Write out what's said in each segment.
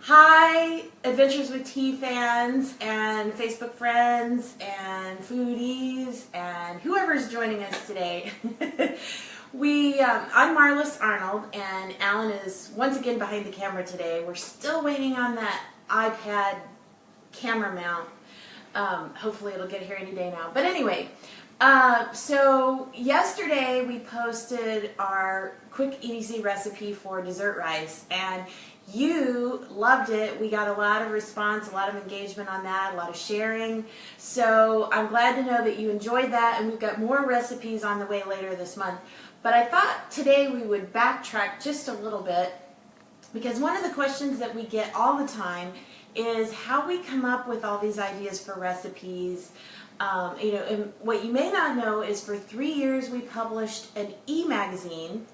Hi, Adventures with Tea fans and Facebook friends and foodies and whoever's joining us today. I'm Marlis Arnold, and Alan is once again behind the camera today. We're still waiting on that iPad camera mount. Hopefully it'll get here any day now. But anyway, so yesterday we posted our quick easy recipe for dessert rice, and you loved it. We got a lot of response, a lot of engagement on that, a lot of sharing. So I'm glad to know that you enjoyed that, and we've got more recipes on the way later this month. But I thought today we would backtrack just a little bit, because one of the questions that we get all the time is how we come up with all these ideas for recipes. And what you may not know is for 3 years we published an e-magazine.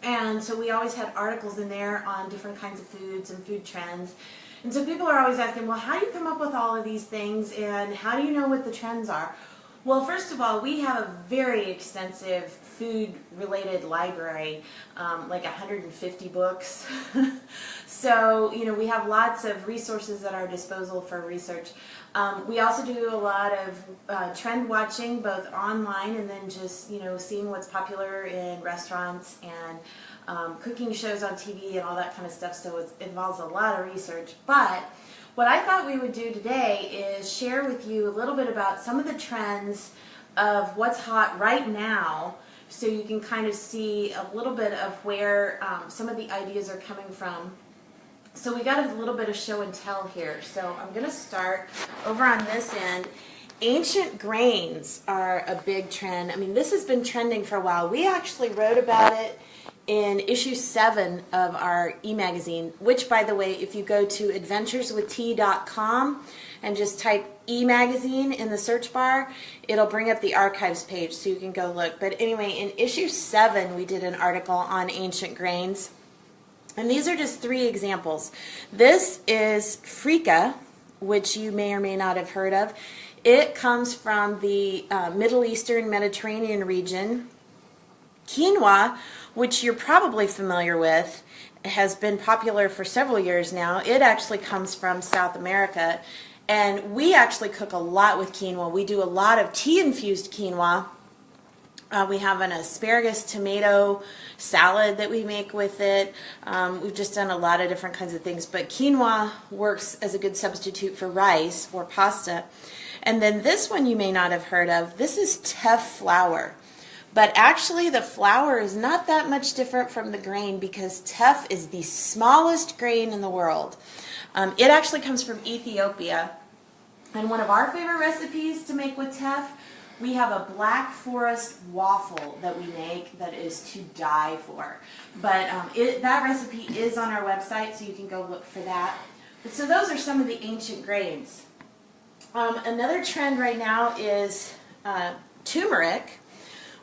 And so we always had articles in there on different kinds of foods and food trends. And so people are always asking, well, how do you come up with all of these things, and how do you know what the trends are? Well, first of all, we have a very extensive food-related library, like 150 books. So, we have lots of resources at our disposal for research. We also do a lot of trend watching, both online and then just, seeing what's popular in restaurants and cooking shows on TV and all that kind of stuff. So it involves a lot of research. But what I thought we would do today is share with you a little bit about some of the trends of what's hot right now, so you can kind of see a little bit of where some of the ideas are coming from. So we got a little bit of show and tell here. So I'm going to start over on this end. Ancient grains are a big trend. I mean, this has been trending for a while. We actually wrote about it in issue 7 of our e-magazine, which, by the way, if you go to adventureswithtea.com and just type e-magazine in the search bar, it'll bring up the archives page so you can go look. But anyway, in issue 7 we did an article on ancient grains, and these are just 3 examples. This is freekeh, which you may or may not have heard of. It comes from the Middle Eastern Mediterranean region. Quinoa, which you're probably familiar with, has been popular for several years now. It actually comes from South America, and we actually cook a lot with quinoa. We do a lot of tea-infused quinoa. We have an asparagus tomato salad that we make with it. We've just done a lot of different kinds of things, but quinoa works as a good substitute for rice or pasta. And then this one you may not have heard of. This is teff flour. But actually the flour is not that much different from the grain, because teff is the smallest grain in the world. It actually comes from Ethiopia. And one of our favorite recipes to make with teff, we have a Black Forest waffle that we make that is to die for. But that recipe is on our website, so you can go look for that. But so those are some of the ancient grains. Another trend right now is turmeric,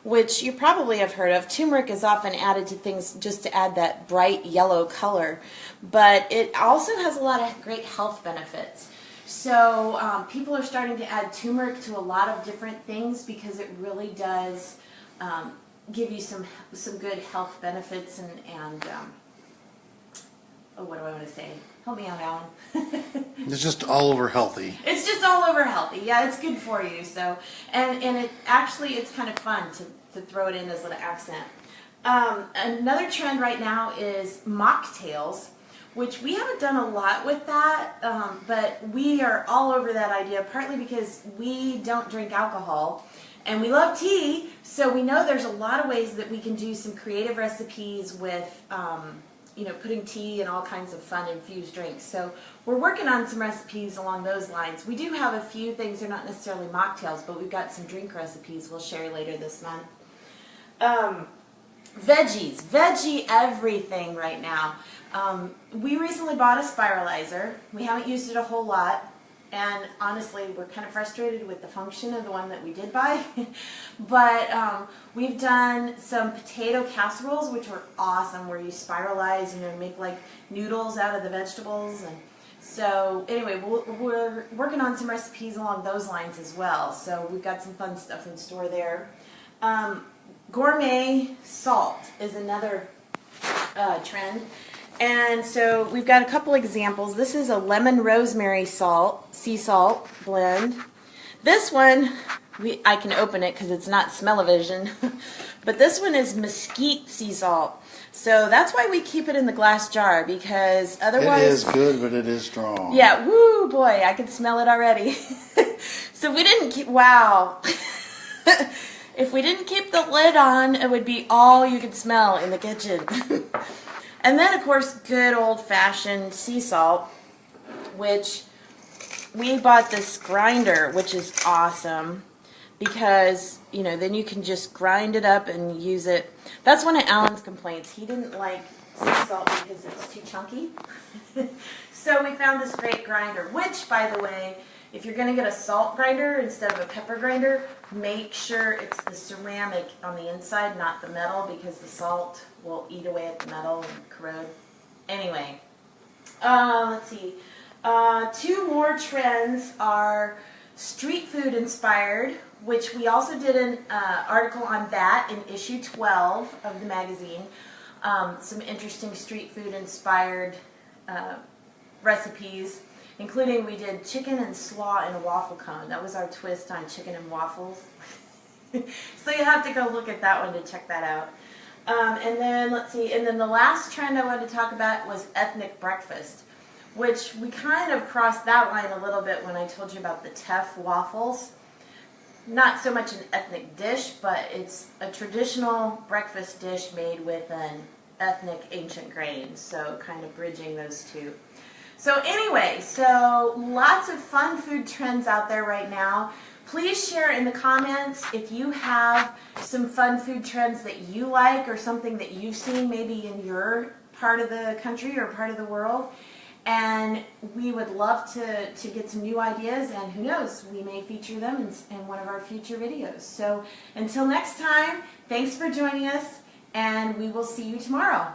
which you probably have heard of. Turmeric is often added to things just to add that bright yellow color, but it also has a lot of great health benefits. So people are starting to add turmeric to a lot of different things, because it really does give you some good health benefits and oh, what do I want to say? Help me out, Alan. It's just all over healthy. It's just all over healthy. Yeah, it's good for you. So, and it actually, it's kind of fun to throw it in as an accent. Another trend right now is mocktails, which we haven't done a lot with that, but we are all over that idea, partly because we don't drink alcohol and we love tea, so we know there's a lot of ways that we can do some creative recipes with putting tea and all kinds of fun infused drinks. So we're working on some recipes along those lines. We do have a few things. They're not necessarily mocktails, but we've got some drink recipes we'll share later this month. Veggie everything right now. We recently bought a spiralizer. We haven't used it a whole lot, and honestly we're kind of frustrated with the function of the one that we did buy. But we've done some potato casseroles, which were awesome, where you spiralize and make like noodles out of the vegetables. And so anyway, we're working on some recipes along those lines as well, so we've got some fun stuff in store there. Gourmet salt is another trend, And so we've got a couple examples. This is a lemon rosemary salt, sea salt blend. This one, I can open it because it's not smell-o-vision, but this one is mesquite sea salt. So that's why we keep it in the glass jar, because otherwise... It is good, but it is strong. Yeah, woo, boy, I can smell it already. So we didn't keep, wow. If we didn't keep the lid on, it would be all you could smell in the kitchen. And then, of course, good old-fashioned sea salt, which we bought this grinder, which is awesome because, you know, then you can just grind it up and use it. That's one of Alan's complaints. He didn't like sea salt because it's too chunky. So we found this great grinder, which, by the way, if you're going to get a salt grinder instead of a pepper grinder, make sure it's the ceramic on the inside, not the metal, because the salt will eat away at the metal and corrode. Anyway, let's see. 2 more trends are street food inspired, which we also did an article on that in issue 12 of the magazine. Some interesting street food inspired recipes, including we did chicken and slaw in a waffle cone. That was our twist on chicken and waffles. So you'll have to go look at that one to check that out. And then, let's see, and then the last trend I wanted to talk about was ethnic breakfast, which we kind of crossed that line a little bit when I told you about the teff waffles. Not so much an ethnic dish, but it's a traditional breakfast dish made with an ethnic ancient grain, so kind of bridging those two. So anyway, so lots of fun food trends out there right now. Please share in the comments if you have some fun food trends that you like or something that you've seen maybe in your part of the country or part of the world. And we would love to get some new ideas, and who knows, we may feature them in one of our future videos. So until next time, thanks for joining us, and we will see you tomorrow.